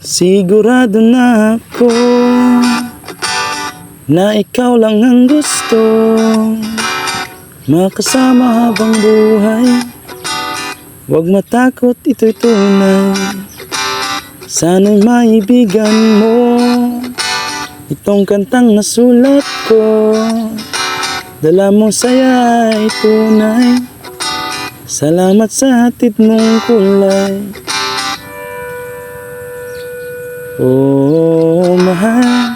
Sigurado na ako na ikaw lang ang gusto makasama habang buhay. Huwag matakot, ito'y tunay. Sana'y maibigan mo itong kantang nasulat ko. Dala mong saya ay tunay. Salamat sa hatid mong kulay. Oh, mahal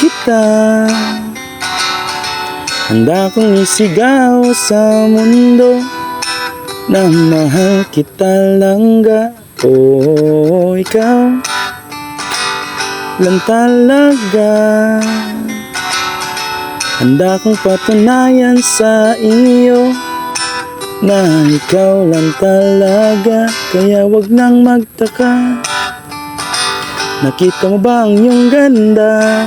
kita. Handa kong isigaw sa mundo na mahal kita langga. Oh, ikaw lang talaga. Handa kong patunayan sa iyo na ikaw lang talaga. Kaya wag nang magtaka. Nakita mo ba ang iyong ganda?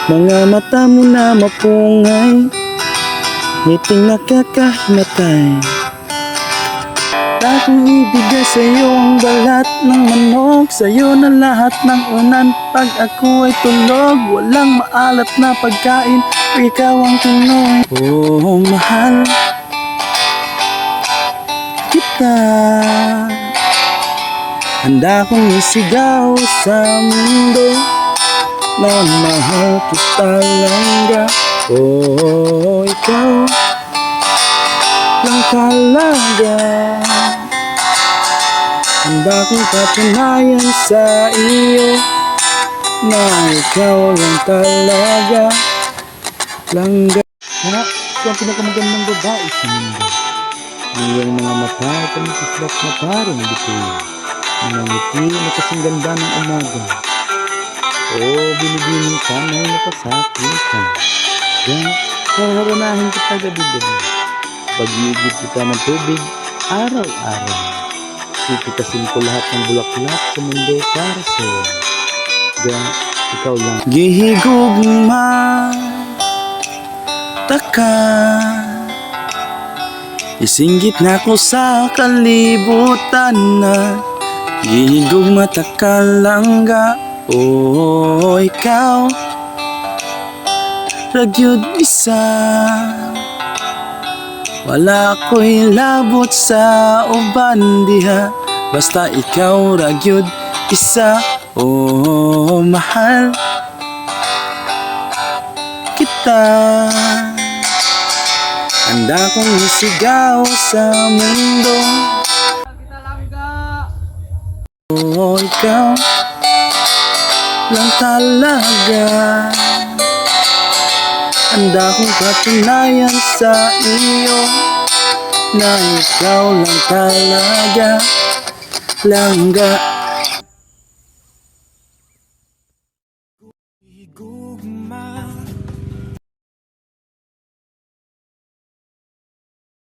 Mga mata mo na mapungay, ngiting nakakahimatay. Akong ibigay sa'yo ang balat ng manok, sa'yo na lahat ng unan. Pag ako ay tulog, walang maalat na pagkain, ikaw ang tunoy. Oh, mahal kita. Handa kong isigaw sa mundo na mahal kita langga. Oh, ikaw lang talaga. Handa kong patunayan sa iyo na ikaw lang talaga langga. Mga ito ang pinakamagandang babae sa mundo. Iyong mga mata ay kamikislap na parang bituin. Mga ngiti na kasing ganda ng umaga. Oh, binibinin ka na napasakin ka. Kaya haranahin kita gabi-gabi. Pag-iigit kita ng tubig araw-araw. Ipitasin ko lahat ng bulaklak sa mundo para sa'yo. Kaya ikaw lang. Gihigugma taka, isinggit na ko sa kalibutan na gihigugma taka langga. Oh, ikaw ragyod isa. Wala ko'y labot sa uban diha, basta ikaw ragyod isa. Oh, mahal kita. Handa kong isigaw sa mundo. Oh, ikaw lang talaga. Handa kong patunayan sa iyo na ikaw lang talaga langga.